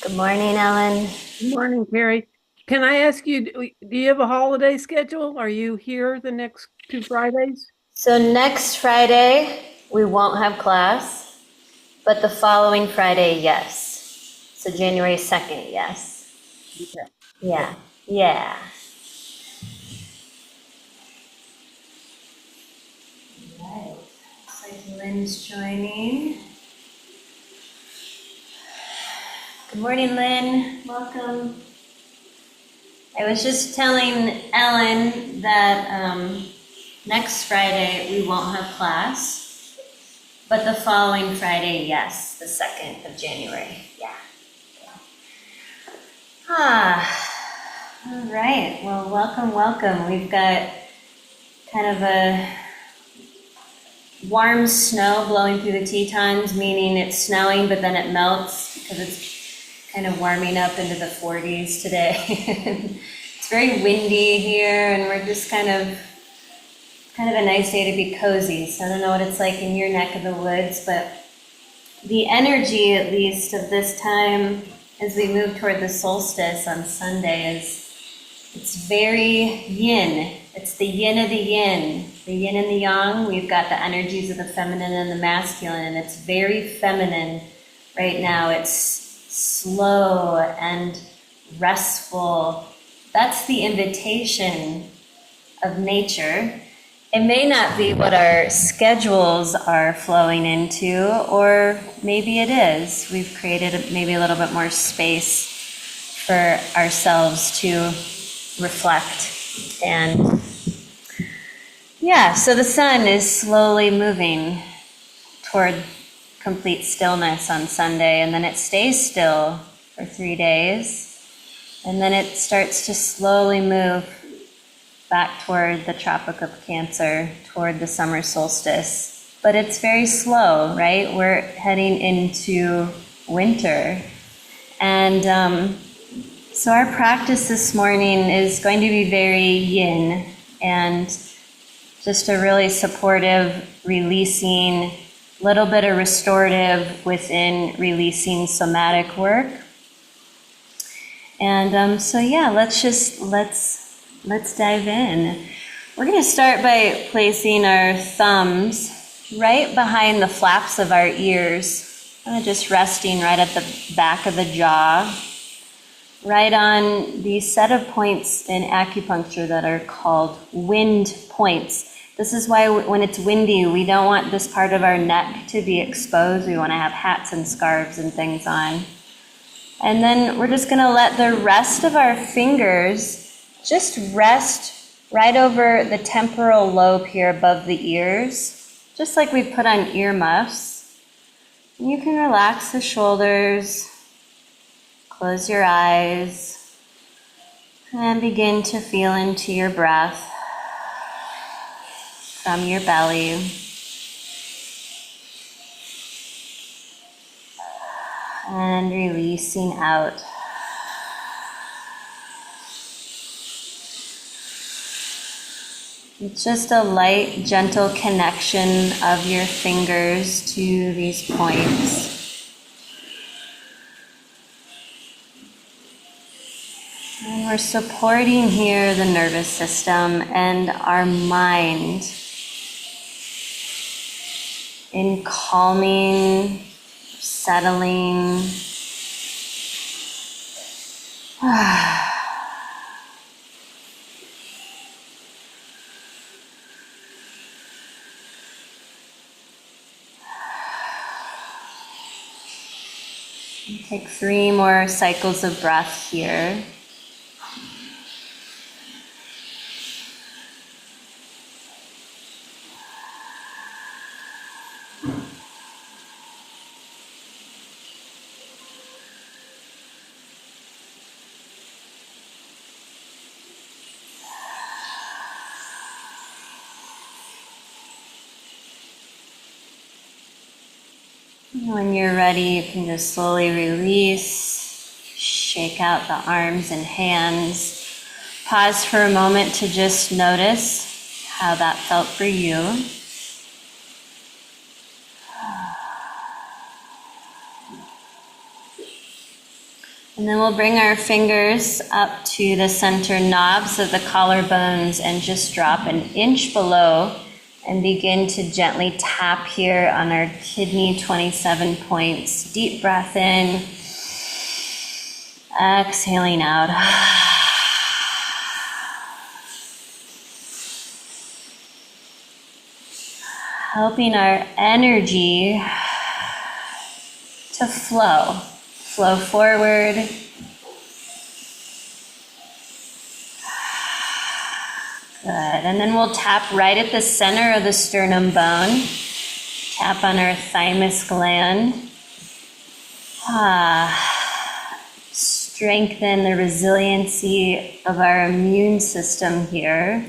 Good morning, Ellen. Good morning, Kari. Can I ask you, do you have a holiday schedule? Are you here the next two Fridays? So next Friday, we won't have class, but the following Friday, yes. So January 2nd, yes. Okay. Good. Yeah, yeah. Right. Looks like Lynn's joining. Good morning, Lynn. Welcome. I was just telling Ellen that next Friday we won't have class, but the following Friday, yes, the 2nd of January. Yeah. All right. Well, welcome, welcome. We've got kind of a warm snow blowing through the Tetons, meaning it's snowing, but then it melts because it's kind of warming up into the 40s today. It's very windy here, and we're just kind of a nice day to be cozy. So I don't know what it's like in your neck of the woods, but the energy, at least, of this time as we move toward the solstice on Sunday it's very yin. It's the yin of the yin. The yin and the yang. We've got the energies of the feminine and the masculine, and it's very feminine right now. It's slow and restful. That's the invitation of nature. It may not be what our schedules are flowing into, or maybe it is. We've created maybe a little bit more space for ourselves to reflect. And yeah, so the sun is slowly moving toward complete stillness on Sunday, and then it stays still for 3 days, and then it starts to slowly move back toward the Tropic of Cancer, toward the summer solstice. But it's very slow, right? We're heading into winter. And so our practice this morning is going to be very yin and just a really supportive, releasing, little bit of restorative within releasing somatic work. And so yeah, let's dive in. We're going to start by placing our thumbs right behind the flaps of our ears, just resting right at the back of the jaw, right on the set of points in acupuncture that are called wind points. This is why when it's windy, we don't want this part of our neck to be exposed. We want to have hats and scarves and things on. And then we're just going to let the rest of our fingers just rest right over the temporal lobe here above the ears, just like we put on earmuffs. And you can relax the shoulders, close your eyes, and begin to feel into your breath from your belly. And releasing out. It's just a light, gentle connection of your fingers to these points. And we're supporting here the nervous system and our mind in calming, settling. Take 3 more cycles of breath here. When you're ready, you can just slowly release, shake out the arms and hands. Pause for a moment to just notice how that felt for you. And then we'll bring our fingers up to the center knobs of the collarbones and just drop an inch below and begin to gently tap here on our kidney 27 points. Deep breath in, exhaling out. Helping our energy to flow forward. Good, and then we'll tap right at the center of the sternum bone. Tap on our thymus gland. Strengthen the resiliency of our immune system here.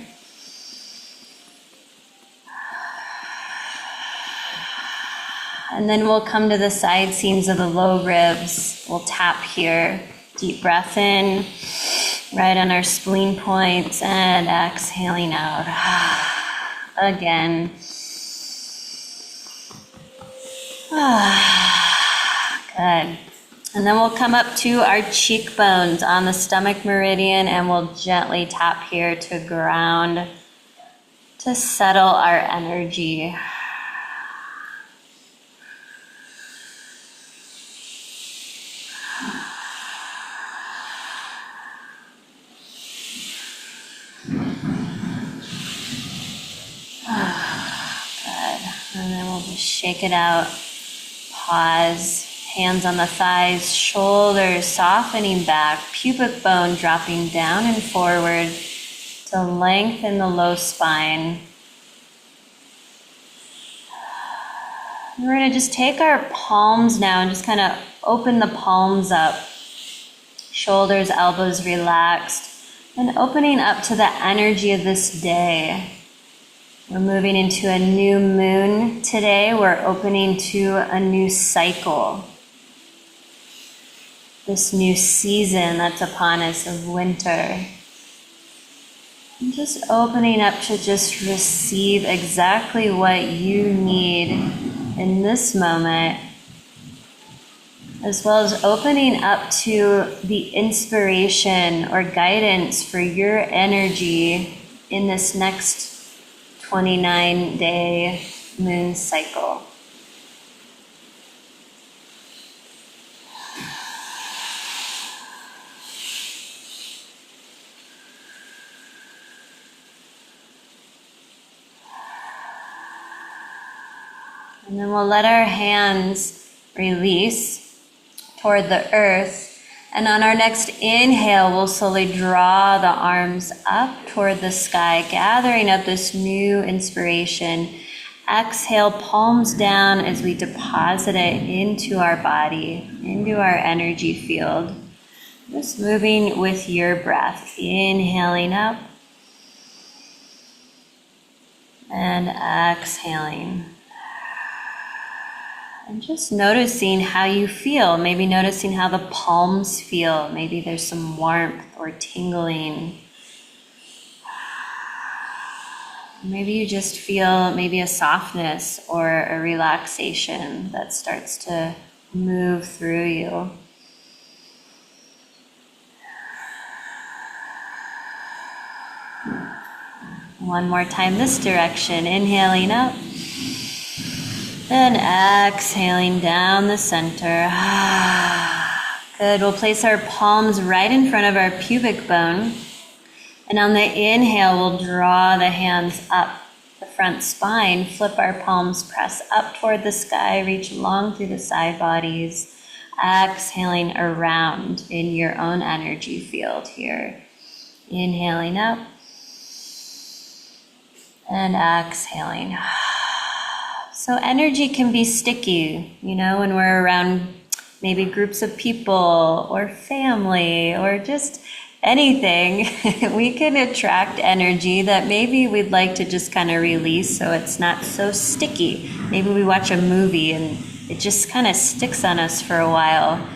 And then we'll come to the side seams of the low ribs. We'll tap here. Deep breath in, right on our spleen points, and exhaling out. Again. Good. And then we'll come up to our cheekbones on the stomach meridian, and we'll gently tap here to ground, to settle our energy. And then we'll just shake it out. Pause. Hands on the thighs, shoulders softening back, pubic bone dropping down and forward to lengthen the low spine. And we're going to just take our palms now and just kind of open the palms up. Shoulders, elbows relaxed, and opening up to the energy of this day. We're moving into a new moon today. We're opening to a new cycle. This new season that's upon us of winter. And just opening up to just receive exactly what you need in this moment, as well as opening up to the inspiration or guidance for your energy in this next 29-day moon cycle. And then we'll let our hands release toward the earth. And on our next inhale, we'll slowly draw the arms up toward the sky, gathering up this new inspiration. Exhale, palms down as we deposit it into our body, into our energy field. Just moving with your breath. Inhaling up and exhaling. And just noticing how you feel, maybe noticing how the palms feel. Maybe there's some warmth or tingling. Maybe you just feel maybe a softness or a relaxation that starts to move through you. One more time this direction, inhaling up. And exhaling down the center. Good. We'll place our palms right in front of our pubic bone. And on the inhale, we'll draw the hands up the front spine. Flip our palms, press up toward the sky, reach long through the side bodies. Exhaling around in your own energy field here. Inhaling up. And exhaling. So energy can be sticky, when we're around maybe groups of people or family or just anything. We can attract energy that maybe we'd like to just kind of release so it's not so sticky. Maybe we watch a movie and it just kind of sticks on us for a while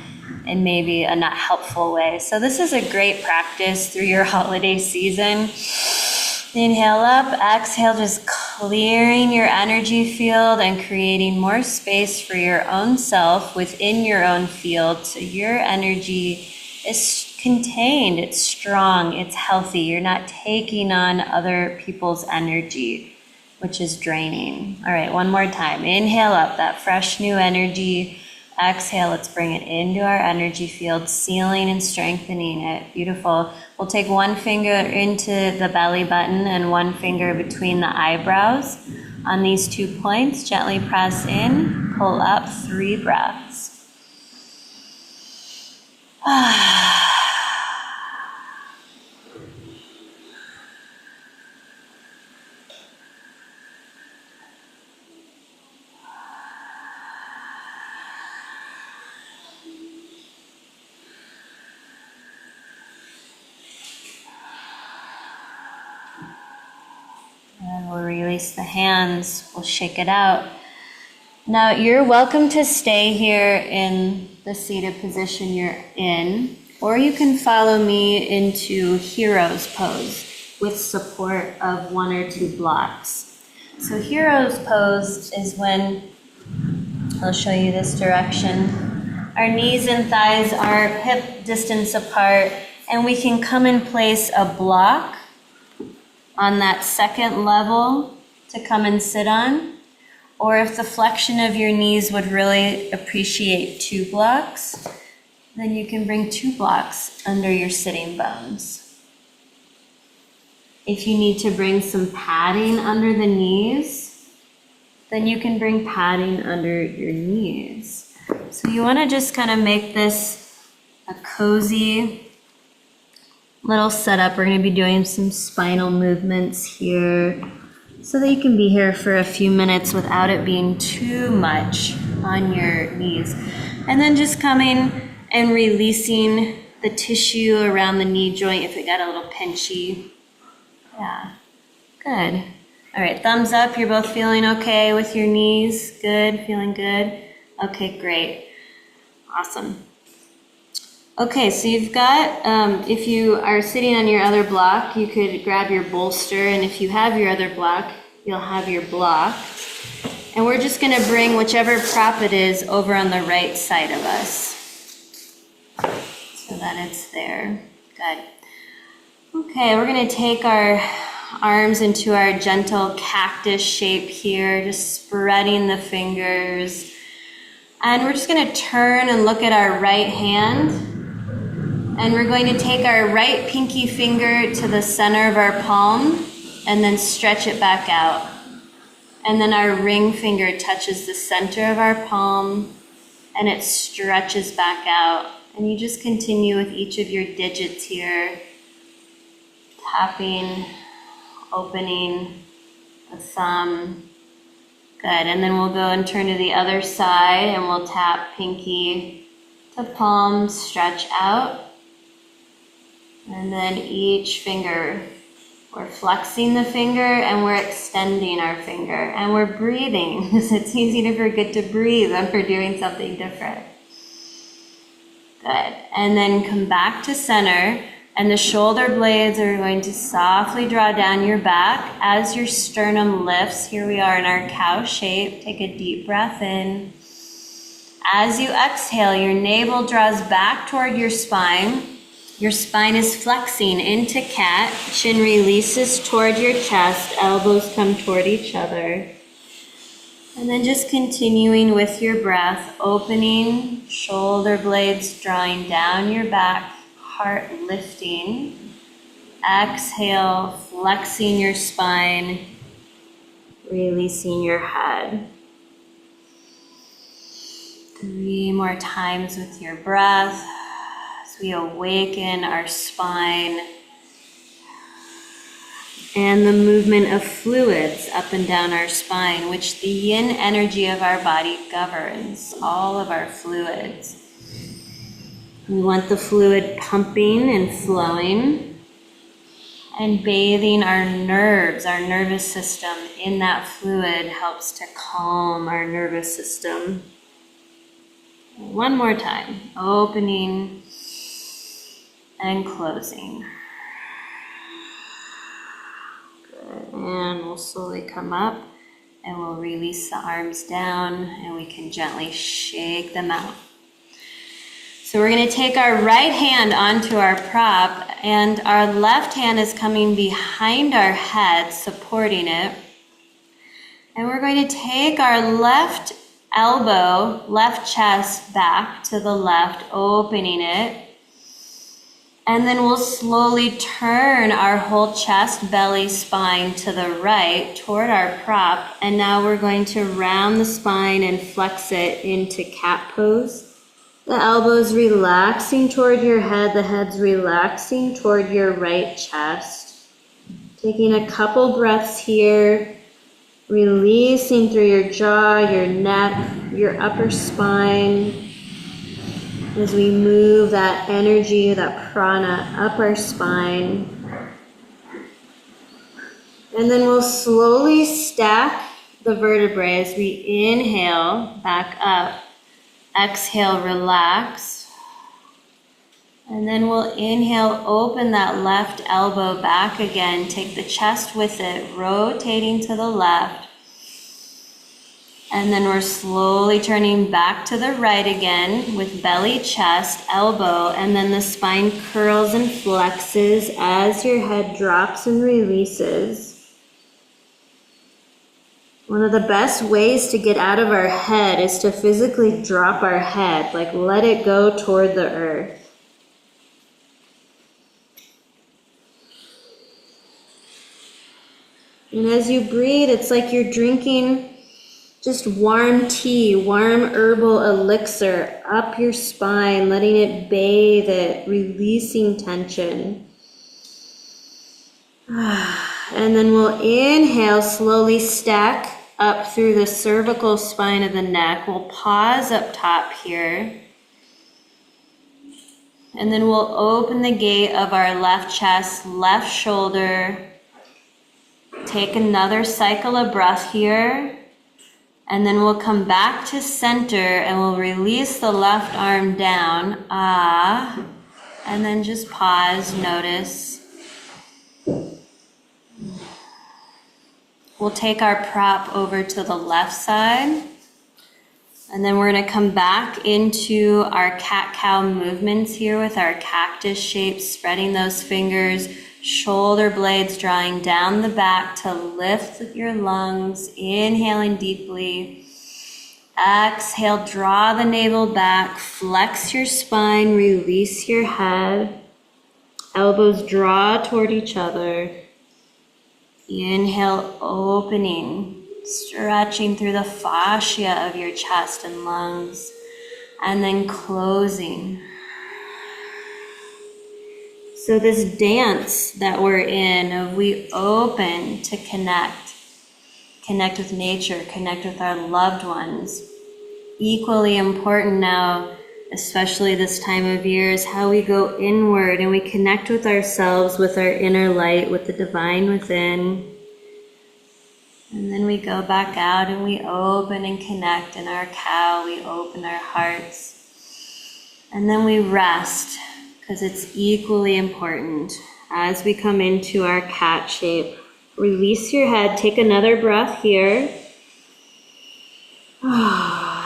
in maybe a not helpful way. So this is a great practice through your holiday season. Inhale up, exhale, just clearing your energy field and creating more space for your own self within your own field so your energy is contained, it's strong, it's healthy. You're not taking on other people's energy, which is draining. All right, one more time. Inhale up that fresh new energy. Exhale, let's bring it into our energy field, sealing and strengthening it. Beautiful. We'll take one finger into the belly button and one finger between the eyebrows. On these 2 points, gently press in, pull up, 3 breaths. And we'll release the hands, we'll shake it out. Now you're welcome to stay here in the seated position you're in, or you can follow me into hero's pose with support of 1 or 2 blocks. So hero's pose is when, I'll show you this direction, our knees and thighs are hip distance apart, and we can come and place a block on that second level to come and sit on. Or if the flexion of your knees would really appreciate 2 blocks, then you can bring 2 blocks under your sitting bones. If you need to bring some padding under the knees, then you can bring padding under your knees. So you want to just kind of make this a cozy little setup. We're going to be doing some spinal movements here so that you can be here for a few minutes without it being too much on your knees. And then just coming and releasing the tissue around the knee joint if it got a little pinchy. Yeah, good. All right, thumbs up. You're both feeling okay with your knees? Good, feeling good? Okay, great. Awesome. Okay, so you've got, if you are sitting on your other block, you could grab your bolster, and if you have your other block, you'll have your block. And we're just gonna bring whichever prop it is over on the right side of us so that it's there. Good. Okay, we're gonna take our arms into our gentle cactus shape here, just spreading the fingers. And we're just gonna turn and look at our right hand. And we're going to take our right pinky finger to the center of our palm and then stretch it back out. And then our ring finger touches the center of our palm and it stretches back out. And you just continue with each of your digits here, tapping, opening the thumb. Good, and then we'll go and turn to the other side and we'll tap pinky to palm, stretch out. And then each finger, we're flexing the finger and we're extending our finger and we're breathing because it's easy to forget to breathe when we're doing something different. Good. And then come back to center, and the shoulder blades are going to softly draw down your back as your sternum lifts. Here we are in our cow shape. Take a deep breath in. As you exhale, your navel draws back toward your spine. Your spine is flexing into cat. Chin releases toward your chest. Elbows come toward each other. And then just continuing with your breath, opening, shoulder blades drawing down your back, heart lifting. Exhale, flexing your spine, releasing your head. 3 more times with your breath. We awaken our spine and the movement of fluids up and down our spine, which the yin energy of our body governs, all of our fluids. We want the fluid pumping and flowing and bathing our nerves, our nervous system in that fluid helps to calm our nervous system. 1 more time, opening and closing. Good. And we'll slowly come up and we'll release the arms down and we can gently shake them out. So we're going to take our right hand onto our prop, and our left hand is coming behind our head, supporting it. And we're going to take our left elbow, left chest back to the left, opening it. And then we'll slowly turn our whole chest, belly, spine to the right toward our prop. And now we're going to round the spine and flex it into cat pose. The elbows relaxing toward your head, the head's relaxing toward your right chest. Taking a couple breaths here, releasing through your jaw, your neck, your upper spine. As we move that energy, that prana up our spine. And then we'll slowly stack the vertebrae as we inhale back up. Exhale, relax. And then we'll inhale, open that left elbow back again. Take the chest with it, rotating to the left. And then we're slowly turning back to the right again with belly, chest, elbow, and then the spine curls and flexes as your head drops and releases. One of the best ways to get out of our head is to physically drop our head, like let it go toward the earth. And as you breathe, it's like you're drinking just warm tea, warm herbal elixir up your spine, letting it bathe it, releasing tension. And then we'll inhale, slowly stack up through the cervical spine of the neck. We'll pause up top here. And then we'll open the gate of our left chest, left shoulder. Take another cycle of breath here. And then we'll come back to center and we'll release the left arm down. And then just pause, notice. We'll take our prop over to the left side. And then we're going to come back into our cat-cow movements here with our cactus shape, spreading those fingers, shoulder blades drawing down the back to lift your lungs, inhaling deeply. Exhale, draw the navel back, flex your spine, release your head. Elbows draw toward each other. Inhale, opening, stretching through the fascia of your chest and lungs, and then closing. So this dance that we're in, of we open to connect with nature, connect with our loved ones. Equally important now, especially this time of year, is how we go inward and we connect with ourselves, with our inner light, with the divine within. And then we go back out and we open and connect in our cow, we open our hearts. And then we rest, because it's equally important. As we come into our cat shape, release your head, take another breath here.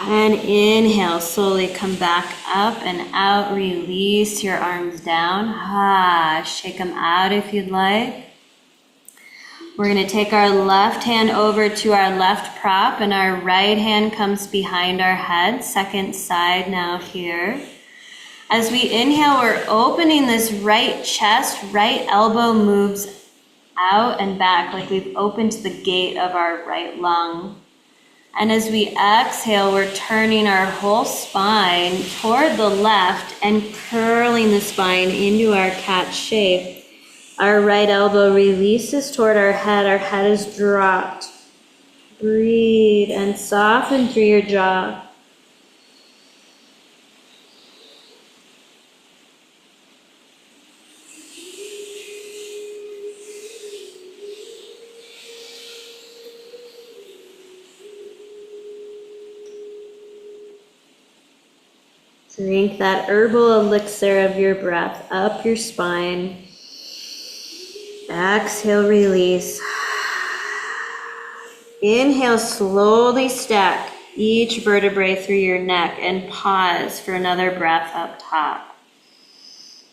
And inhale, slowly come back up and out, release your arms down. Shake them out if you'd like. We're going to take our left hand over to our left prop, and our right hand comes behind our head, second side now here. As we inhale, we're opening this right chest, right elbow moves out and back like we've opened the gate of our right lung. And as we exhale, we're turning our whole spine toward the left and curling the spine into our cat shape. Our right elbow releases toward our head is dropped. Breathe and soften through your jaw. Drink that herbal elixir of your breath up your spine. Exhale, release. Inhale, slowly stack each vertebrae through your neck, and pause for another breath up top.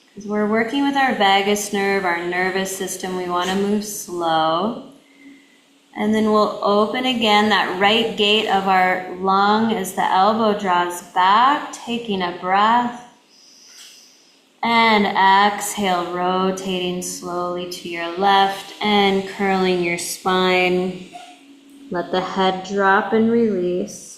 Because we're working with our vagus nerve, our nervous system, we want to move slow. And then we'll open again that right gate of our lung as the elbow draws back, taking a breath. And exhale, rotating slowly to your left and curling your spine. Let the head drop and release.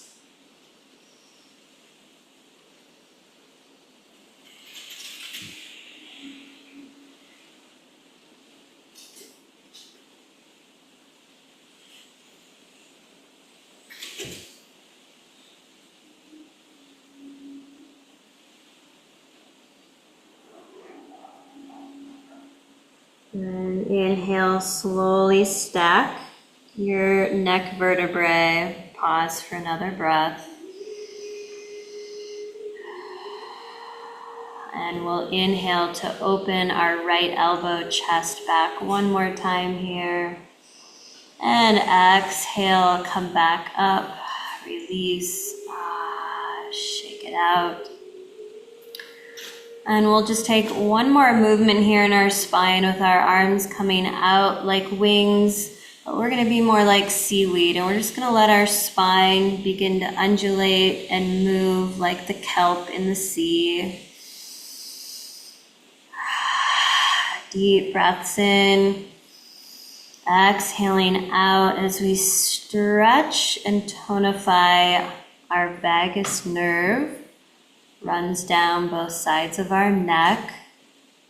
And inhale, slowly stack your neck vertebrae. Pause for another breath. And we'll inhale to open our right elbow, chest back one more time here. And exhale, come back up, release, shake it out. And we'll just take one more movement here in our spine with our arms coming out like wings, but we're gonna be more like seaweed, and we're just gonna let our spine begin to undulate and move like the kelp in the sea. Deep breaths in, exhaling out as we stretch and tonify our vagus nerve. Runs down both sides of our neck,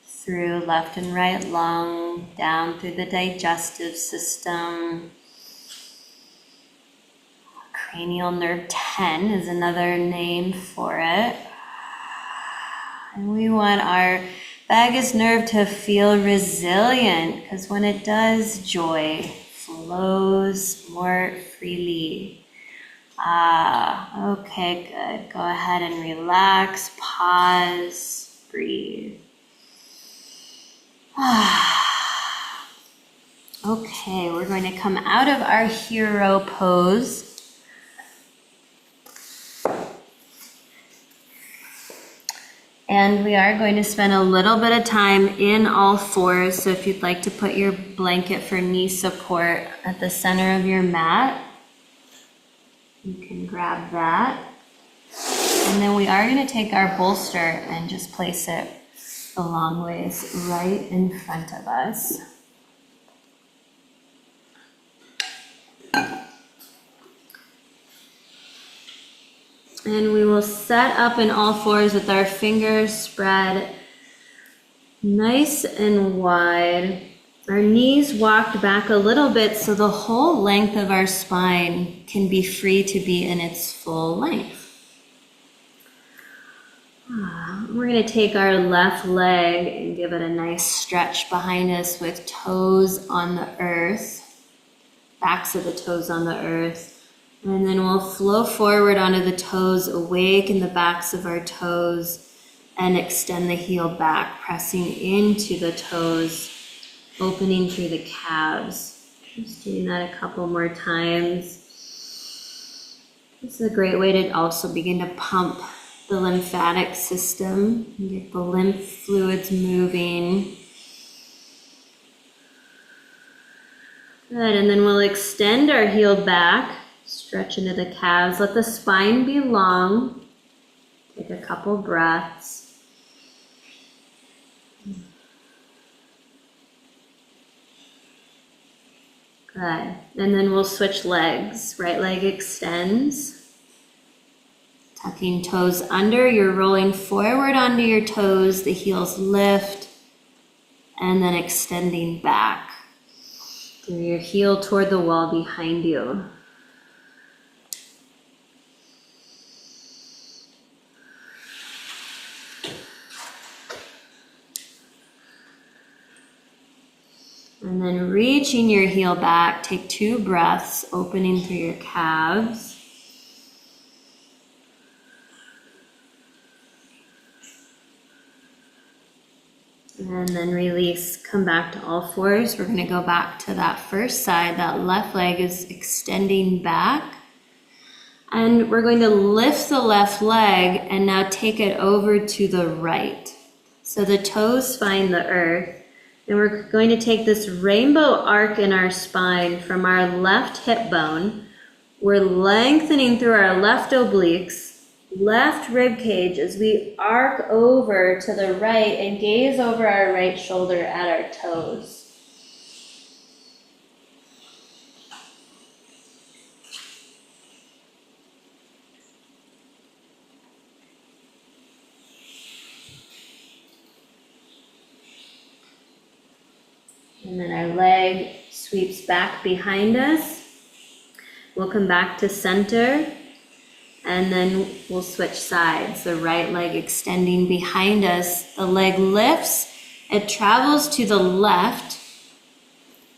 through left and right lung, down through the digestive system. Cranial nerve 10 is another name for it. And we want our vagus nerve to feel resilient, because when it does, joy flows more freely. Okay, good. Go ahead and relax, pause, breathe. Okay, we're going to come out of our hero pose. And we are going to spend a little bit of time in all fours. So if you'd like to put your blanket for knee support at the center of your mat, you can grab that. And then we are going to take our bolster and just place it a long ways right in front of us. And we will set up in all fours with our fingers spread nice and wide. Our knees walked back a little bit so the whole length of our spine can be free to be in its full length. We're going to take our left leg and give it a nice stretch behind us with toes on the earth, backs of the toes on the earth. And then we'll flow forward onto the toes, awaken the backs of our toes, and extend the heel back, pressing into the toes, opening through the calves. Just doing that a couple more times. This is a great way to also begin to pump the lymphatic system and get the lymph fluids moving. Good, and then we'll extend our heel back, stretch into the calves. Let the spine be long. Take a couple breaths. Good. And then we'll switch legs. Right leg extends. Tucking toes under, you're rolling forward onto your toes, the heels lift, and then extending back through your heel toward the wall behind you. And then reaching your heel back, take 2 breaths, opening through your calves. And then release, come back to all fours. We're going to go back to that first side. That left leg is extending back. And we're going to lift the left leg and now take it over to the right. So the toes find the earth. And we're going to take this rainbow arc in our spine from our left hip bone. We're lengthening through our left obliques, left rib cage as we arc over to the right and gaze over our right shoulder at our toes. And then our leg sweeps back behind us. We'll come back to center, and then we'll switch sides. The right leg extending behind us. The leg lifts, it travels to the left,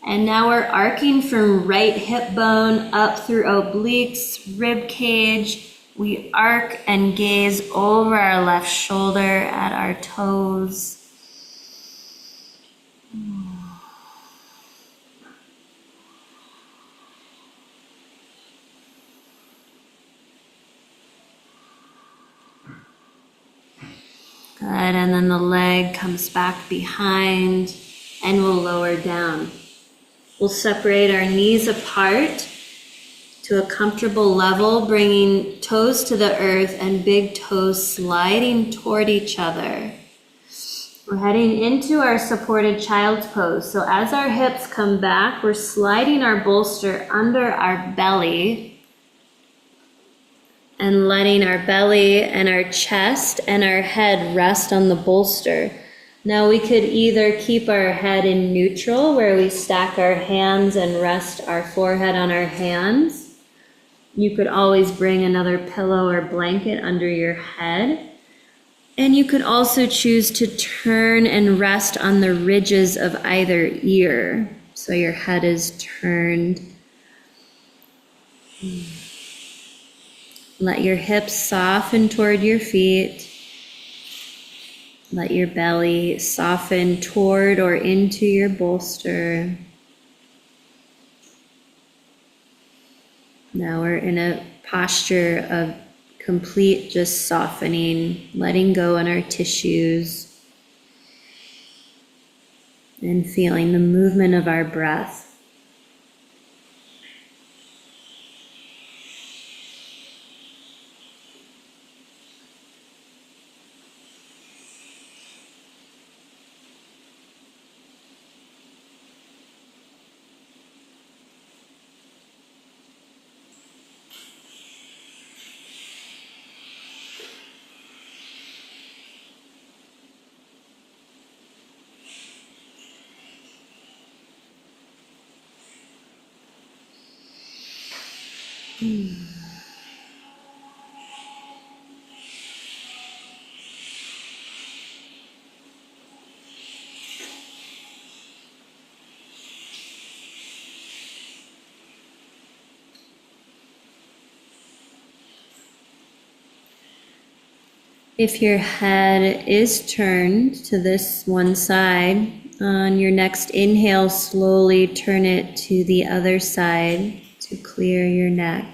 and now we're arcing from right hip bone up through obliques, rib cage. We arc and gaze over our left shoulder at our toes. Good, and then the leg comes back behind and we'll lower down. We'll separate our knees apart to a comfortable level, bringing toes to the earth and big toes sliding toward each other. We're heading into our supported child's pose. So as our hips come back, we're sliding our bolster under our belly and letting our belly and our chest and our head rest on the bolster. Now we could either keep our head in neutral, where we stack our hands and rest our forehead on our hands. You could always bring another pillow or blanket under your head. And you could also choose to turn and rest on the ridges of either ear. So your head is turned. Let your hips soften toward your feet. Let your belly soften toward or into your bolster. Now we're in a posture of complete just softening, letting go in our tissues, and feeling the movement of our breath. If your head is turned to this one side, on your next inhale, slowly turn it to the other side to clear your neck.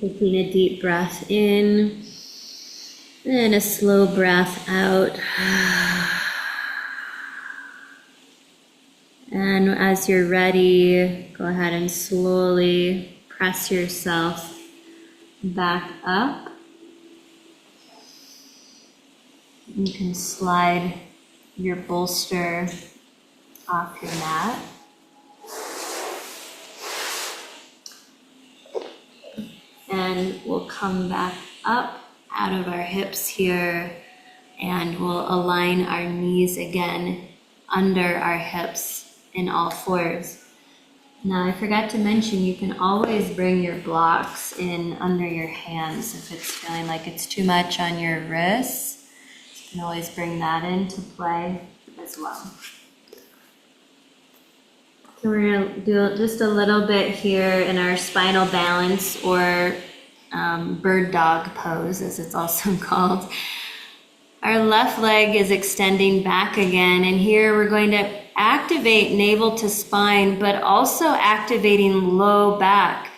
Taking a deep breath in and a slow breath out. And as you're ready, go ahead and slowly press yourself back up. You can slide your bolster off your mat. And we'll come back up out of our hips here, and we'll align our knees again under our hips in all fours. Now, I forgot to mention, you can always bring your blocks in under your hands if it's feeling like it's too much on your wrists. You can always bring that into play as well. So we're going to do just a little bit here in our spinal balance, or bird dog pose, as it's also called. Our left leg is extending back again, and here we're going to activate navel to spine, but also activating low back,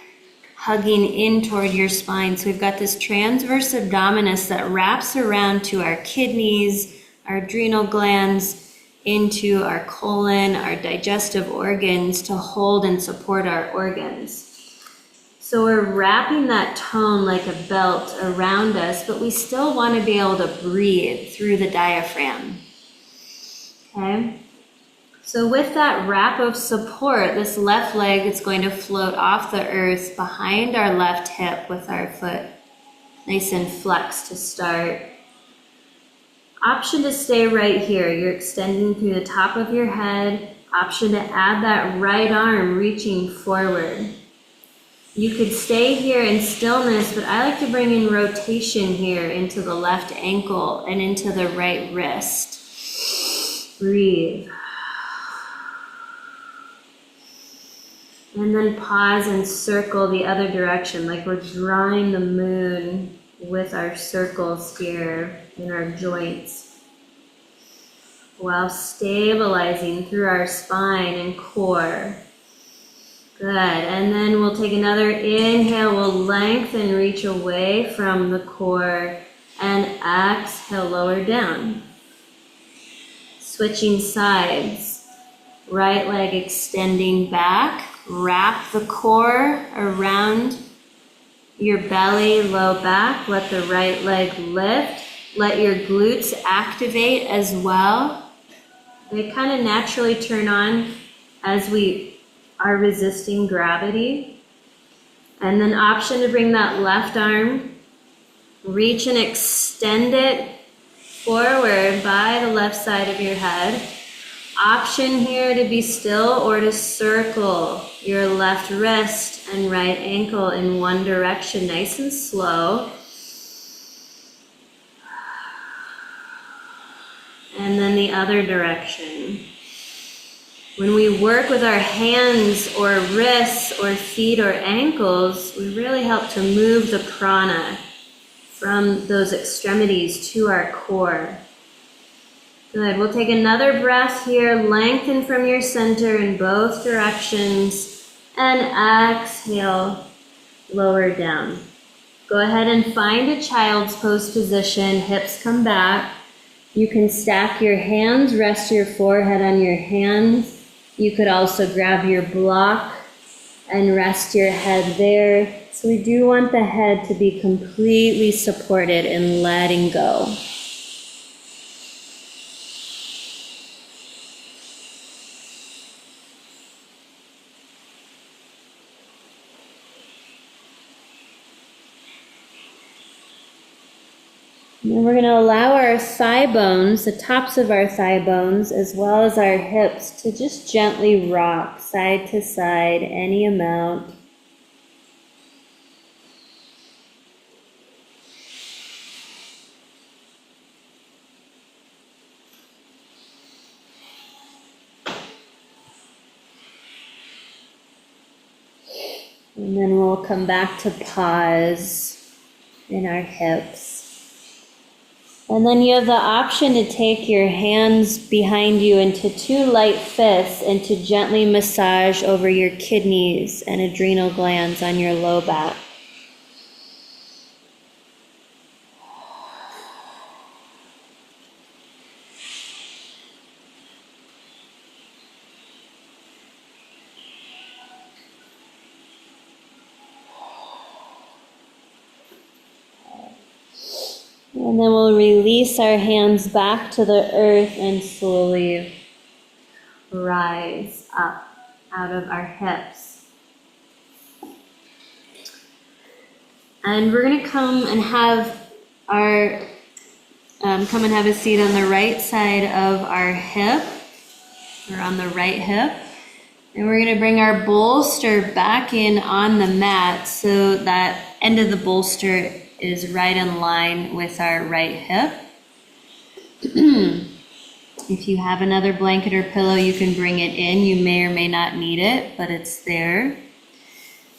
hugging in toward your spine. So we've got this transverse abdominis that wraps around to our kidneys, our adrenal glands, into our colon, our digestive organs, to hold and support our organs. So we're wrapping that tone like a belt around us, but we still want to be able to breathe through the diaphragm. Okay? So with that wrap of support, this left leg is going to float off the earth behind our left hip with our foot nice and flexed to start. Option to stay right here. You're extending through the top of your head. Option to add that right arm reaching forward. You could stay here in stillness, but I like to bring in rotation here into the left ankle and into the right wrist. Breathe. And then pause and circle the other direction, like we're drawing the moon with our circles here in our joints, while stabilizing through our spine and core. Good, and then we'll take another inhale, we'll lengthen, reach away from the core, and exhale, lower down. Switching sides, right leg extending back, wrap the core around your belly, low back, let the right leg lift, let your glutes activate as well. They kind of naturally turn on as we are resisting gravity. And then option to bring that left arm, reach and extend it forward by the left side of your head. Option here to be still or to circle your left wrist and right ankle in one direction, nice and slow. And then the other direction. When we work with our hands or wrists or feet or ankles, we really help to move the prana from those extremities to our core. Good, we'll take another breath here, lengthen from your center in both directions, and exhale, lower down. Go ahead and find a child's pose position, hips come back. You can stack your hands, rest your forehead on your hands. You could also grab your block and rest your head there. So we do want the head to be completely supported and letting go. And we're going to allow our thigh bones, the tops of our thigh bones, as well as our hips, to just gently rock side to side, any amount. And then we'll come back to pause in our hips. And then you have the option to take your hands behind you into two light fists and to gently massage over your kidneys and adrenal glands on your low back. And then we'll release our hands back to the earth and slowly rise up out of our hips. And we're going to come and have a seat on the right side of our hip, or on the right hip. And we're going to bring our bolster back in on the mat so that end of the bolster is right in line with our right hip. If you have another blanket or pillow, you can bring it in. You may or may not need it, but it's there.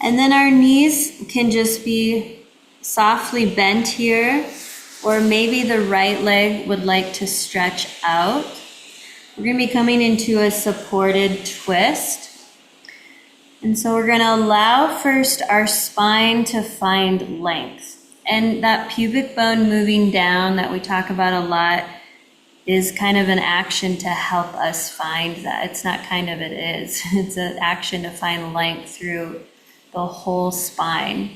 And then our knees can just be softly bent here, or maybe the right leg would like to stretch out. We're going to be coming into a supported twist. And so we're going to allow first our spine to find length. And that pubic bone moving down that we talk about a lot is kind of an action to help us find that. It's not kind of, it is. It's an action to find length through the whole spine.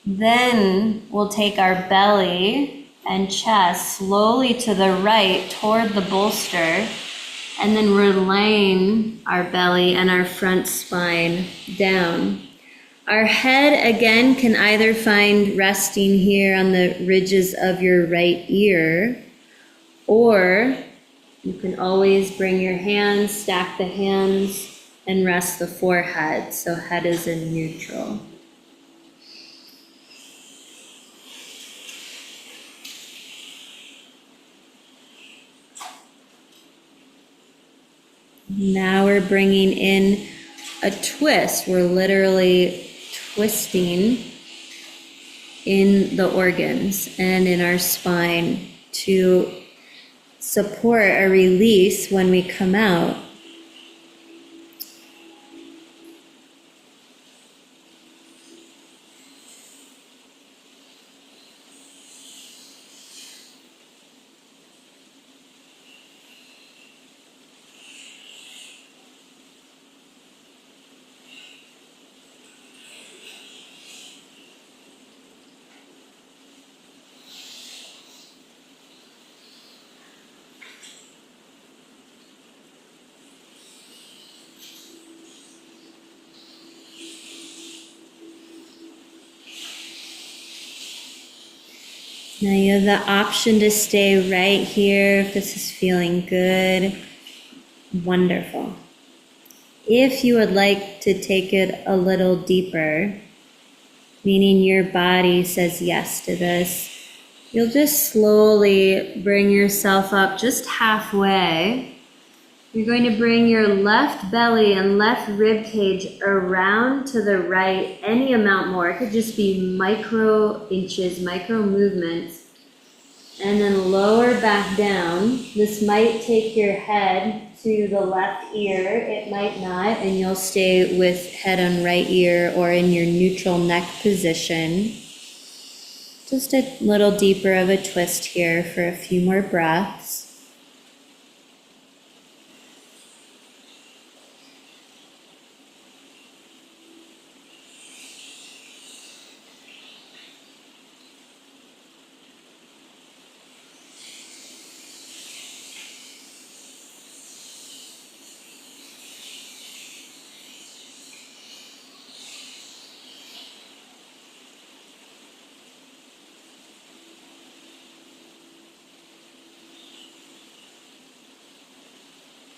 Then we'll take our belly and chest slowly to the right toward the bolster, and then we're laying our belly and our front spine down. Our head, again, can either find resting here on the ridges of your right ear, or you can always bring your hands, stack the hands, and rest the forehead, so head is in neutral. Now we're bringing in a twist. We're literally twisting in the organs and in our spine to support a release when we come out. Now you have the option to stay right here if this is feeling good. Wonderful. If you would like to take it a little deeper, meaning your body says yes to this, you'll just slowly bring yourself up just halfway. You're going to bring your left belly and left rib cage around to the right, any amount more. It could just be micro inches, micro movements. And then lower back down. This might take your head to the left ear. It might not, and you'll stay with head on right ear or in your neutral neck position. Just a little deeper of a twist here for a few more breaths.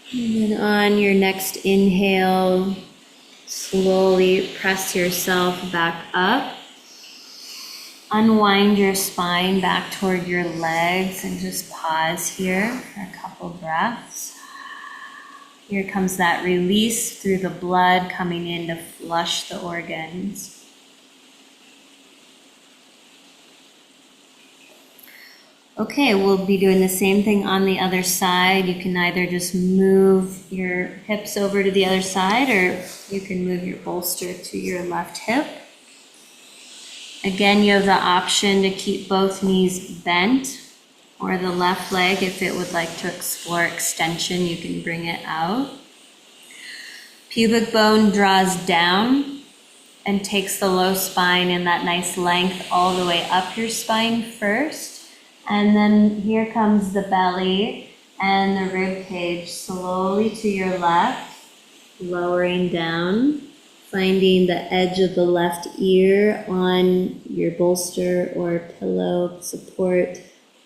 And then on your next inhale, slowly press yourself back up. Unwind your spine back toward your legs and just pause here for a couple breaths. Here comes that release through the blood coming in to flush the organs. Okay, we'll be doing the same thing on the other side. You can either just move your hips over to the other side, or you can move your bolster to your left hip. Again, you have the option to keep both knees bent, or the left leg, if it would like to explore extension, you can bring it out. Pubic bone draws down and takes the low spine and that nice length all the way up your spine first. And then here comes the belly and the rib cage slowly to your left, lowering down, finding the edge of the left ear on your bolster or pillow support,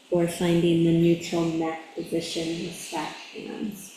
or finding the neutral neck position with stacked hands.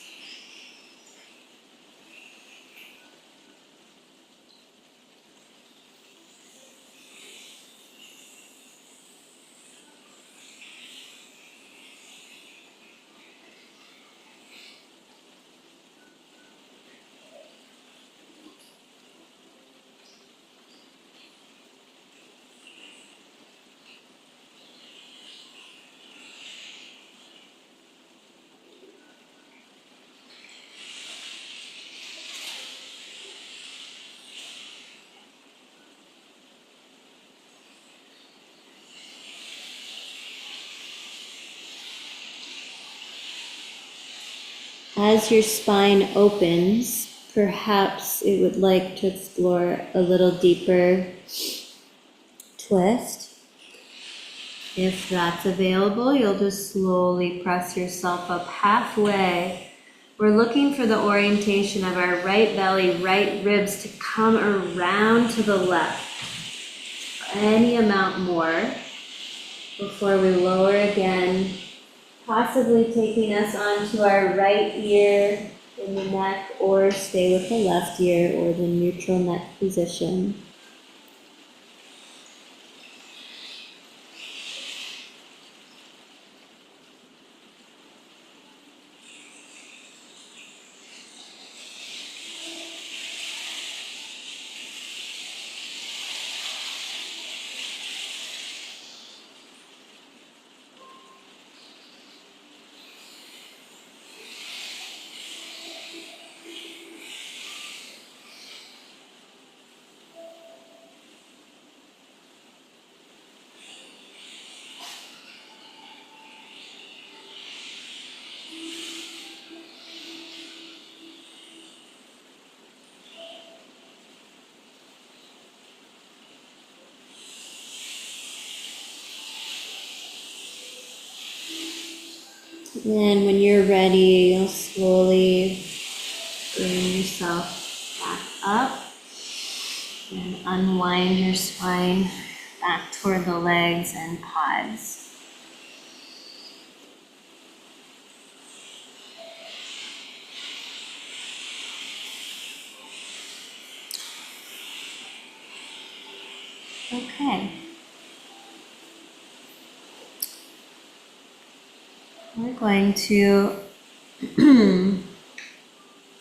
As your spine opens, perhaps it would like to explore a little deeper twist. If that's available, you'll just slowly press yourself up halfway. We're looking for the orientation of our right belly, right ribs to come around to the left. Any amount more before we lower again, possibly taking us onto our right ear in the neck, or stay with the left ear or the neutral neck position. Then when you're ready, you'll slowly bring yourself back up and unwind your spine back toward the legs and quads. Okay. We're going to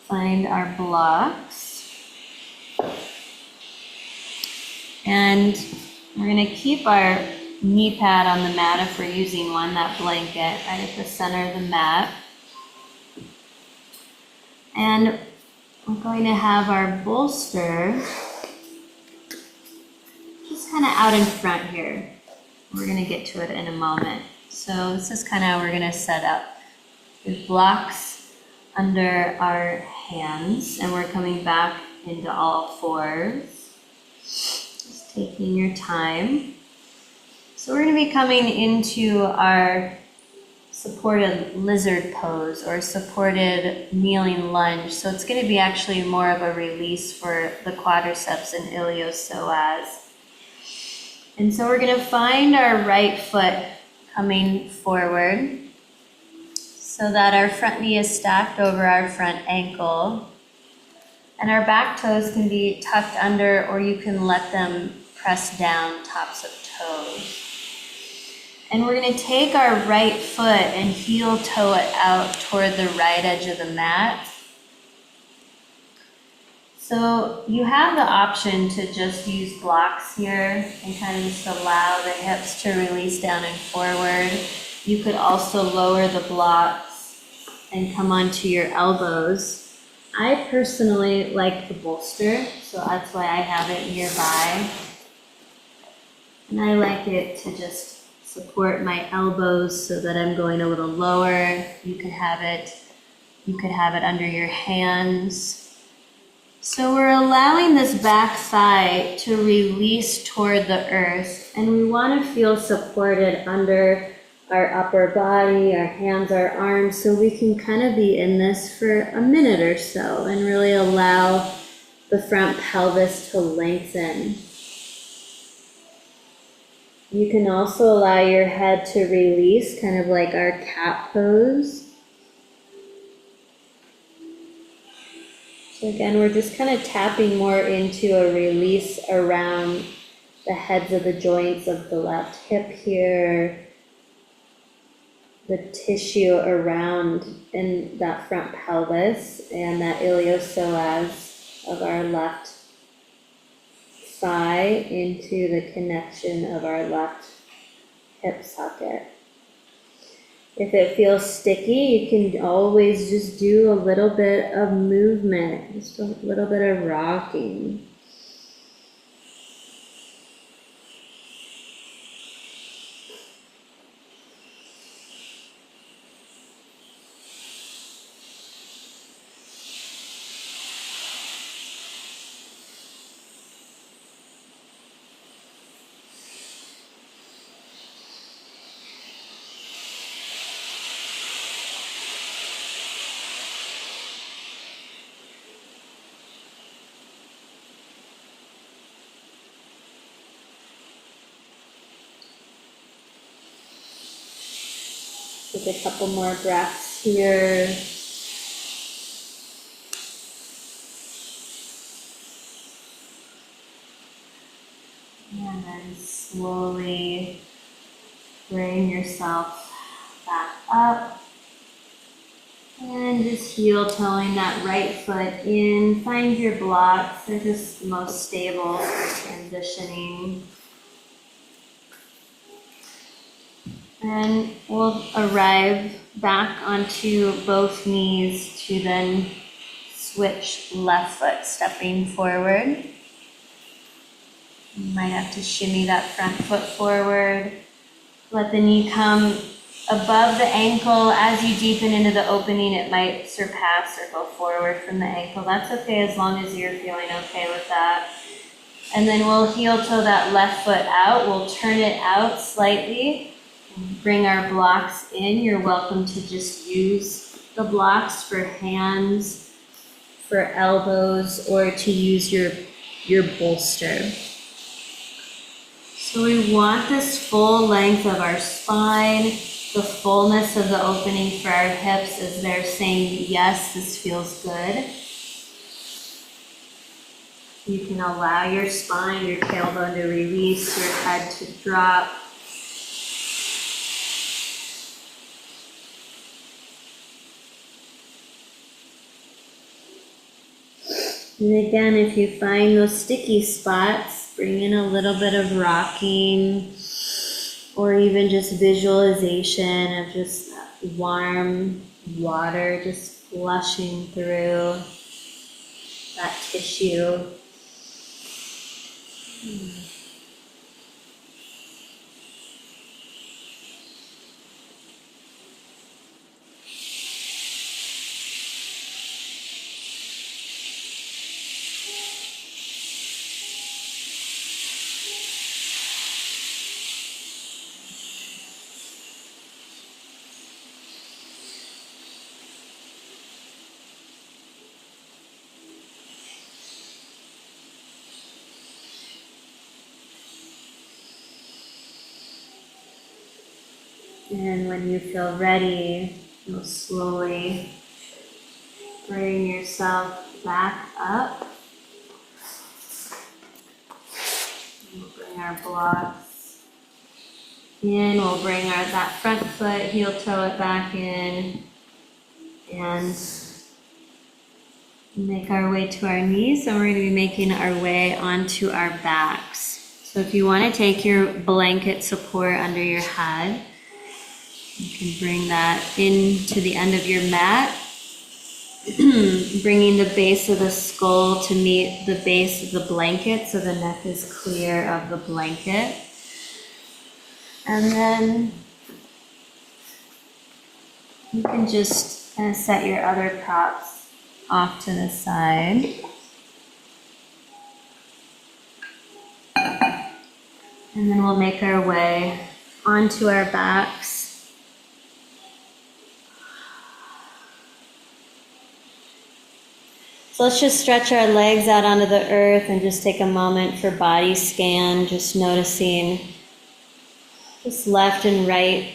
find our blocks, and we're going to keep our knee pad on the mat if we're using one, that blanket right at the center of the mat. And we're going to have our bolster just kind of out in front here. We're going to get to it in a moment. So this is kind of how we're going to set up. With blocks under our hands, and we're coming back into all fours. Just taking your time. So we're going to be coming into our supported lizard pose or supported kneeling lunge. So it's going to be actually more of a release for the quadriceps and iliopsoas. And so we're going to find our right foot coming forward so that our front knee is stacked over our front ankle. And our back toes can be tucked under, or you can let them press down tops of toes. And we're going to take our right foot and heel toe it out toward the right edge of the mat. So you have the option to just use blocks here and kind of just allow the hips to release down and forward. You could also lower the blocks and come onto your elbows. I personally like the bolster, so that's why I have it nearby. And I like it to just support my elbows so that I'm going a little lower. You could have it under your hands. So we're allowing this back thigh to release toward the earth, and we want to feel supported under our upper body, our hands, our arms, so we can kind of be in this for a minute or so and really allow the front pelvis to lengthen. You can also allow your head to release, kind of like our cat pose. So again, we're just kind of tapping more into a release around the heads of the joints of the left hip here, the tissue around in that front pelvis and that iliopsoas of our left thigh into the connection of our left hip socket. If it feels sticky, you can always just do a little bit of movement, just a little bit of rocking. Take a couple more breaths here. And then slowly bring yourself back up. And just heel toeing that right foot in. Find your blocks. They're just the most stable for transitioning. And we'll arrive back onto both knees to then switch left foot, stepping forward. You might have to shimmy that front foot forward. Let the knee come above the ankle. As you deepen into the opening, it might surpass or go forward from the ankle. That's okay as long as you're feeling okay with that. And then we'll heel toe that left foot out. We'll turn it out slightly. Bring our blocks in. You're welcome to just use the blocks for hands, for elbows, or to use your bolster. So we want this full length of our spine, the fullness of the opening for our hips as they're saying, yes, this feels good. You can allow your spine, your tailbone to release, your head to drop. And again, if you find those sticky spots, bring in a little bit of rocking or even just visualization of just warm water just flushing through that tissue. And when you feel ready, you'll slowly bring yourself back up. We'll bring our blocks in. We'll bring that front foot, heel toe it back in, and make our way to our knees. And we're going to be making our way onto our backs. So if you want to take your blanket support under your head, you can bring that into the end of your mat, bringing the base of the skull to meet the base of the blanket so the neck is clear of the blanket. And then you can just kind of set your other props off to the side. And then we'll make our way onto our backs. So let's just stretch our legs out onto the earth and just take a moment for body scan, just noticing just left and right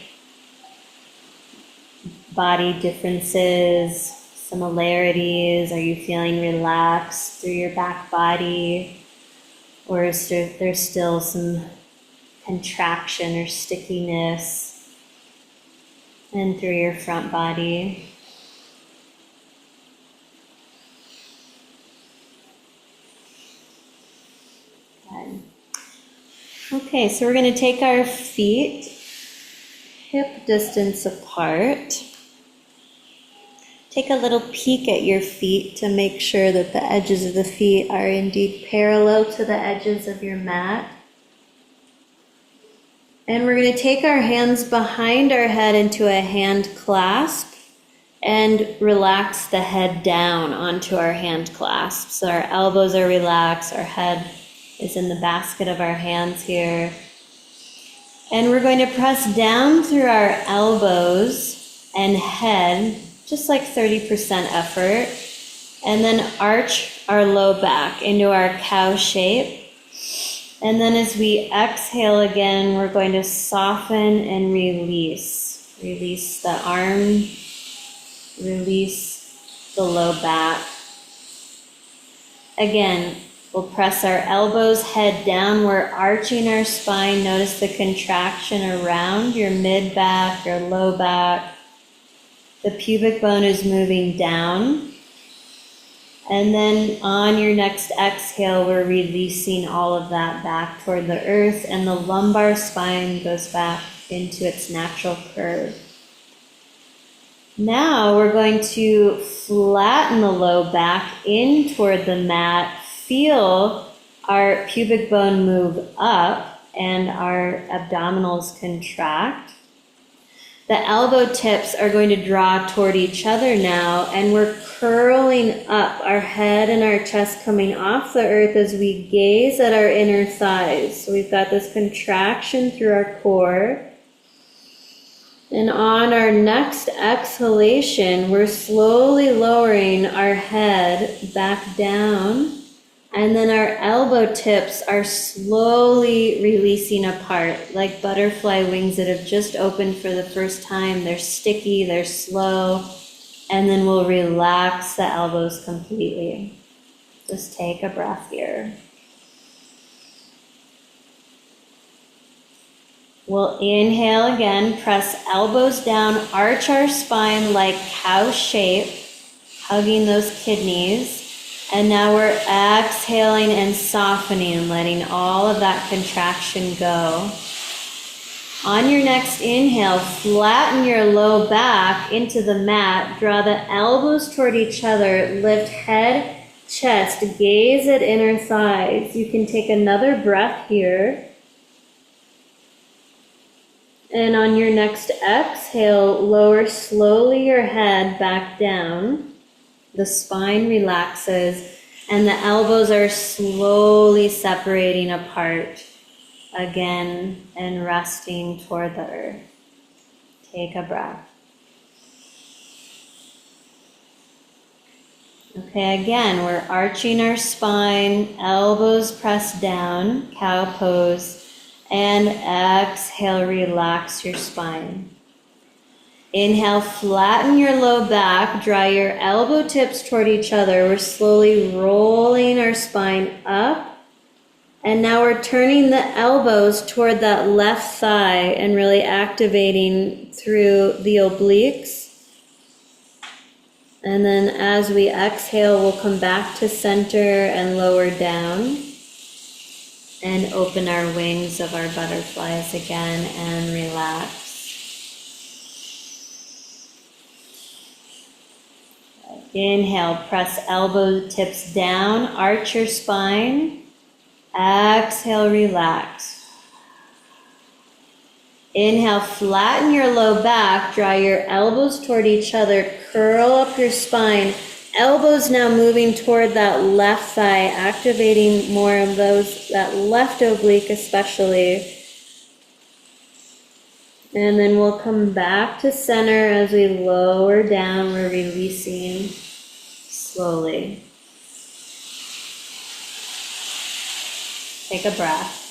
body differences, similarities. Are you feeling relaxed through your back body? Or is there still some contraction or stickiness? And through your front body. Good. Okay, so we're going to take our feet hip distance apart. Take a little peek at your feet to make sure that the edges of the feet are indeed parallel to the edges of your mat. And we're going to take our hands behind our head into a hand clasp and relax the head down onto our hand clasp. So our elbows are relaxed, our head is in the basket of our hands here. And we're going to press down through our elbows and head, just like 30% effort, and then arch our low back into our cow shape. And then as we exhale again, we're going to soften and release. Release the arm, release the low back. Again, we'll press our elbows, head down. We're arching our spine. Notice the contraction around your mid back, your low back. The pubic bone is moving down. And then on your next exhale, we're releasing all of that back toward the earth, and the lumbar spine goes back into its natural curve. Now we're going to flatten the low back in toward the mat. Feel our pubic bone move up and our abdominals contract. The elbow tips are going to draw toward each other now, and we're curling up, our head and our chest coming off the earth as we gaze at our inner thighs. So we've got this contraction through our core. And on our next exhalation, we're slowly lowering our head back down. And then our elbow tips are slowly releasing apart, like butterfly wings that have just opened for the first time. They're sticky, they're slow, and then we'll relax the elbows completely. Just take a breath here. We'll inhale again, press elbows down, arch our spine like cow shape, hugging those kidneys. And now we're exhaling and softening and letting all of that contraction go. On your next inhale, flatten your low back into the mat. Draw the elbows toward each other. Lift head, chest, gaze at inner thighs. You can take another breath here. And on your next exhale, lower slowly your head back down. The spine relaxes, and the elbows are slowly separating apart again and resting toward the earth. Take a breath. Okay, again, we're arching our spine, elbows pressed down, cow pose, and exhale, relax your spine. Inhale, flatten your low back, draw your elbow tips toward each other. We're slowly rolling our spine up. And now we're turning the elbows toward that left thigh and really activating through the obliques. And then as we exhale, we'll come back to center and lower down. And open our wings of our butterflies again and relax. Inhale, press elbow tips down, arch your spine. Exhale, relax. Inhale, flatten your low back, draw your elbows toward each other, curl up your spine. Elbows now moving toward that left thigh, activating more of that left oblique especially. And then we'll come back to center as we lower down. We're releasing slowly. Take a breath.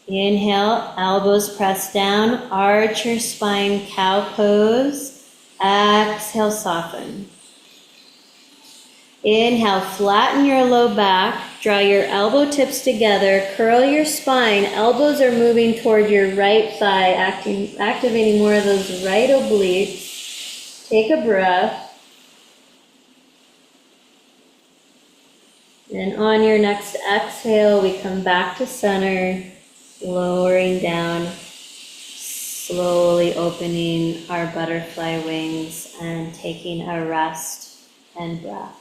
Inhale, elbows press down, arch your spine, cow pose. Exhale, soften. Inhale, flatten your low back, draw your elbow tips together, curl your spine, elbows are moving toward your right thigh, activating more of those right obliques. Take a breath. And on your next exhale, we come back to center, lowering down, slowly opening our butterfly wings and taking a rest and breath.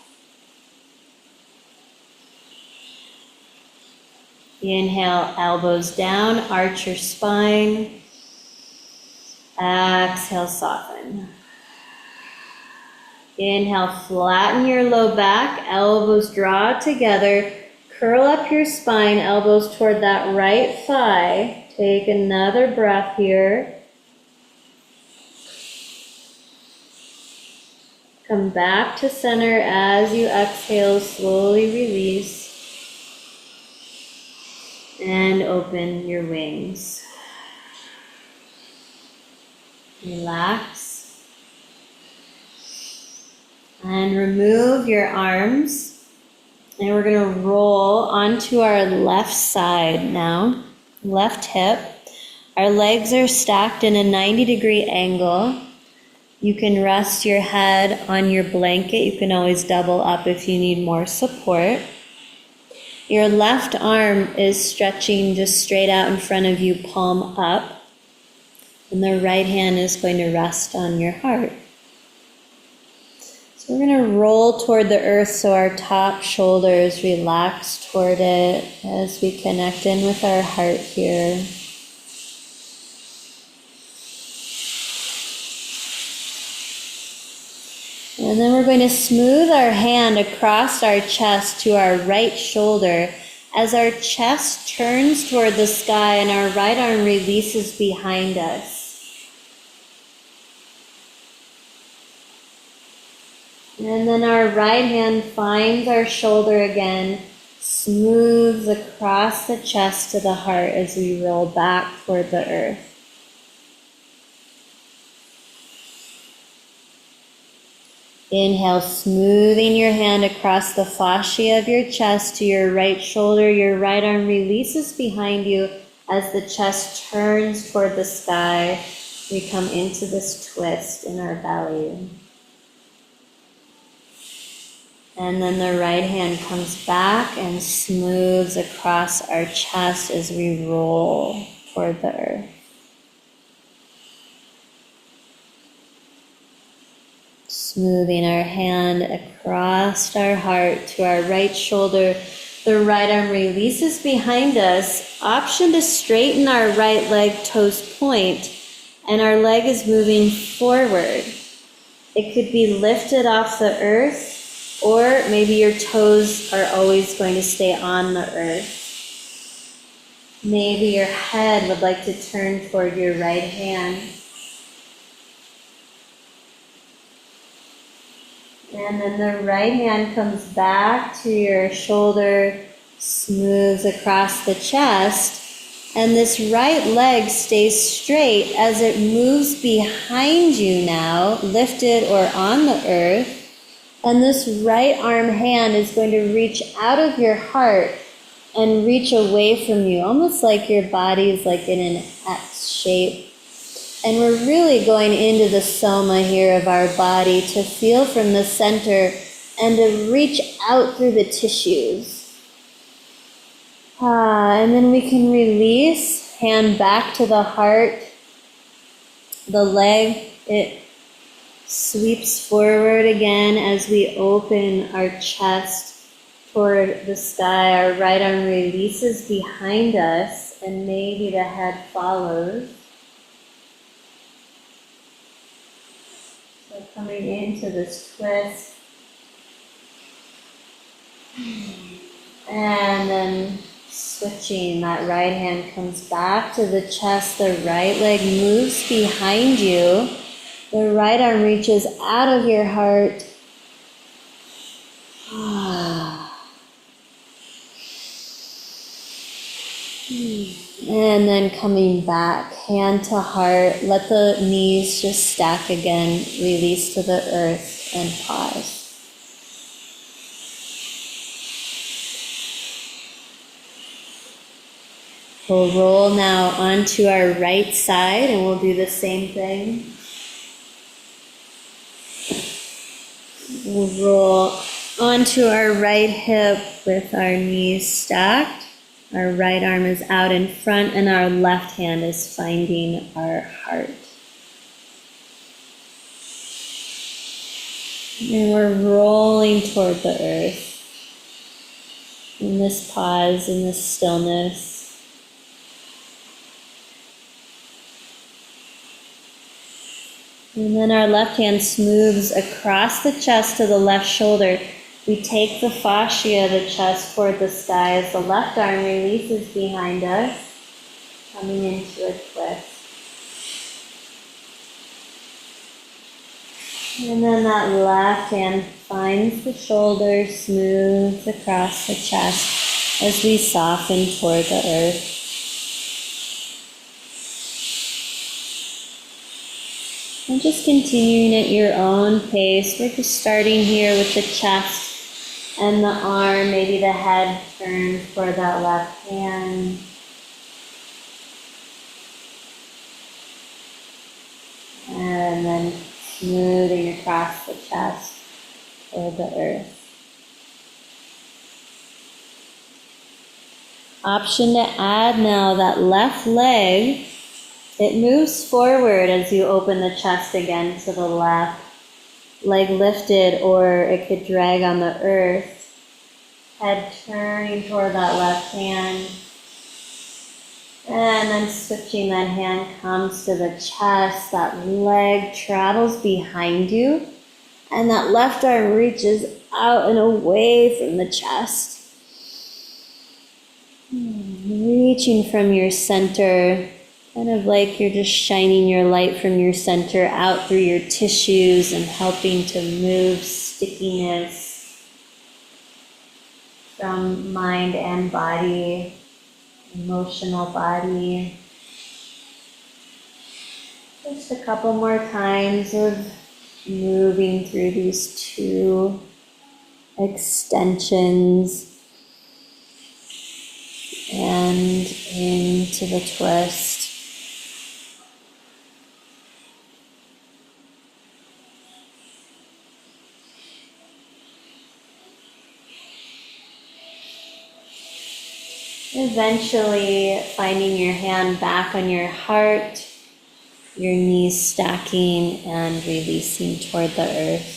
Inhale, elbows down, arch your spine. Exhale, soften. Inhale, flatten your low back, elbows draw together, curl up your spine, elbows toward that right thigh. Take another breath here. Come back to center as you exhale, slowly release. And open your wings. Relax. And remove your arms. And we're going to roll onto our left side now. Left hip. Our legs are stacked in a 90-degree angle. You can rest your head on your blanket. You can always double up if you need more support. Your left arm is stretching just straight out in front of you, palm up. And the right hand is going to rest on your heart. So we're going to roll toward the earth so our top shoulders relax toward it as we connect in with our heart here. And then we're going to smooth our hand across our chest to our right shoulder as our chest turns toward the sky and our right arm releases behind us. And then our right hand finds our shoulder again, smooths across the chest to the heart as we roll back toward the earth. Inhale, smoothing your hand across the fascia of your chest to your right shoulder. Your right arm releases behind you as the chest turns toward the sky. We come into this twist in our belly. And then the right hand comes back and smooths across our chest as we roll toward the earth. Smoothing our hand across our heart to our right shoulder. The right arm releases behind us. Option to straighten our right leg, toes point, and our leg is moving forward. It could be lifted off the earth, or maybe your toes are always going to stay on the earth. Maybe your head would like to turn toward your right hand. And then the right hand comes back to your shoulder, smooths across the chest, and this right leg stays straight as it moves behind you now, lifted or on the earth. And this right arm hand is going to reach out of your heart and reach away from you, almost like your body is like in an X shape. And we're really going into the soma here of our body to feel from the center and to reach out through the tissues. And then we can release, hand back to the heart. The leg, it sweeps forward again as we open our chest toward the sky. Our right arm releases behind us and maybe the head follows. Coming into this twist. And then switching, that right hand comes back to the chest. The right leg moves behind you. The right arm reaches out of your heart. And then coming back, hand to heart, let the knees just stack again, release to the earth and pause. We'll roll now onto our right side and we'll do the same thing. We'll roll onto our right hip with our knees stacked. Our right arm is out in front and our left hand is finding our heart. And we're rolling toward the earth. In this pause, in this stillness. And then our left hand smooths across the chest to the left shoulder. We take the fascia of the chest toward the sky as the left arm releases behind us, coming into a twist. And then that left hand finds the shoulder, smooths across the chest as we soften toward the earth. And just continuing at your own pace. We're just starting here with the chest and the arm, maybe the head turned toward that left hand. And then smoothing across the chest toward the earth. Option to add now that left leg. It moves forward as you open the chest again to the left. Leg lifted, or it could drag on the earth. Head turning toward that left hand. And then switching that hand comes to the chest. That leg travels behind you. And that left arm reaches out and away from the chest. Reaching from your center. Kind of like you're just shining your light from your center out through your tissues and helping to move stickiness from mind and body, emotional body. Just a couple more times of moving through these two extensions and into the twist. Eventually finding your hand back on your heart, your knees stacking and releasing toward the earth.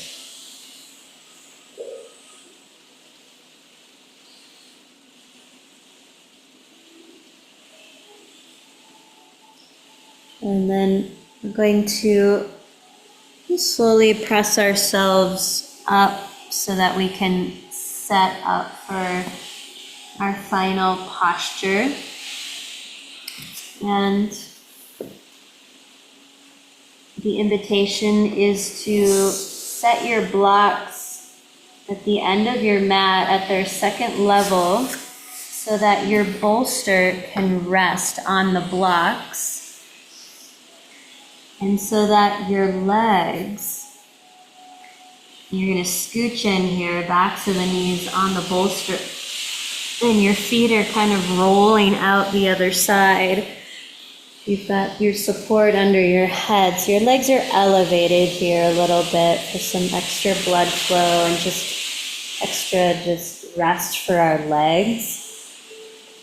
And then we're going to slowly press ourselves up so that we can set up for our final posture. And the invitation is to set your blocks at the end of your mat at their second level so that your bolster can rest on the blocks and so that your legs, you're going to scooch in here, backs of the knees on the bolster. And your feet are kind of rolling out the other side. You've got your support under your head. So your legs are elevated here a little bit for some extra blood flow and just extra rest for our legs.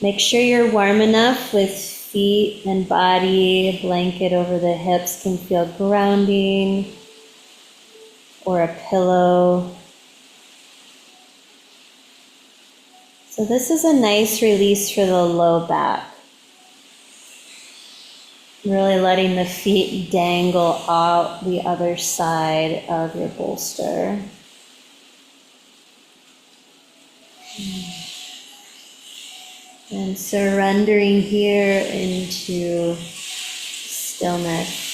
Make sure you're warm enough with feet and body. A blanket over the hips can feel grounding, or a pillow. So this is a nice release for the low back. Really letting the feet dangle out the other side of your bolster. And surrendering here into stillness.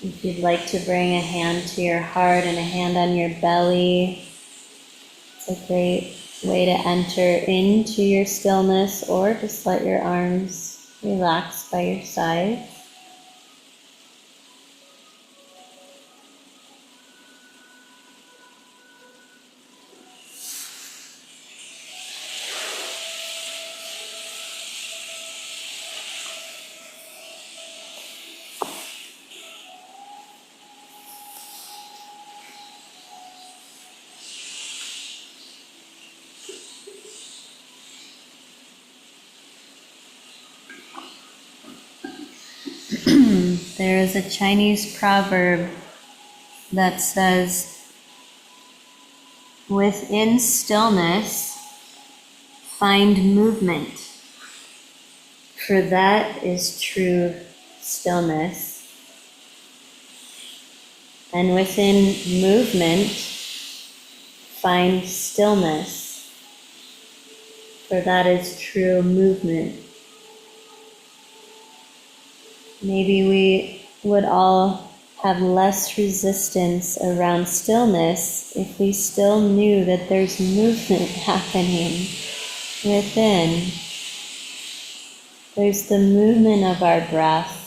If you'd like to bring a hand to your heart and a hand on your belly, it's a great way to enter into your stillness, or just let your arms relax by your side. There is a Chinese proverb that says, within stillness, find movement, for that is true stillness. And within movement, find stillness, for that is true movement. Maybe we would all have less resistance around stillness if we still knew that there's movement happening within. There's the movement of our breath.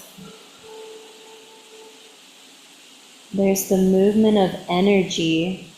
There's the movement of energy.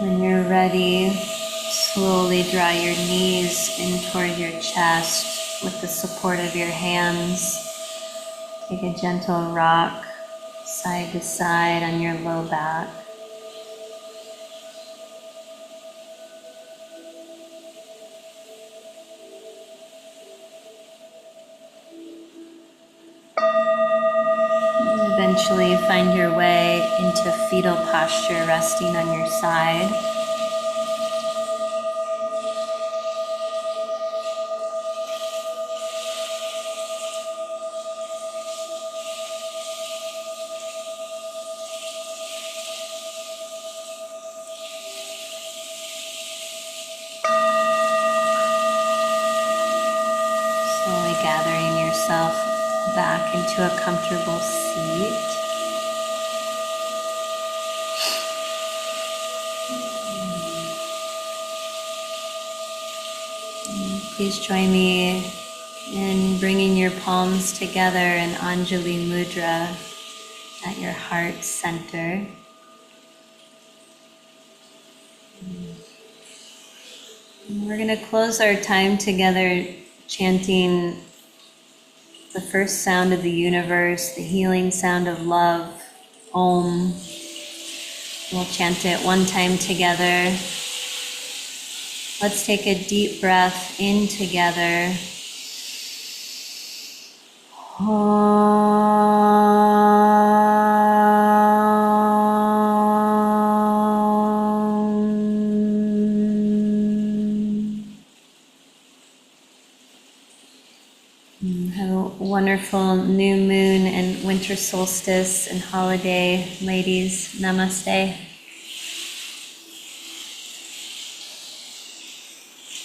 When you're ready, slowly draw your knees in toward your chest with the support of your hands. Take a gentle rock side to side on your low back. Eventually find your way into fetal posture, resting on your side. Slowly gathering yourself back into a comfortable seat. Please join me in bringing your palms together in Anjali Mudra at your heart center. We're going to close our time together chanting the first sound of the universe, the healing sound of love, Om. We'll chant it one time together. Let's take a deep breath in together. Have a wonderful new moon and winter solstice and holiday, ladies. Namaste.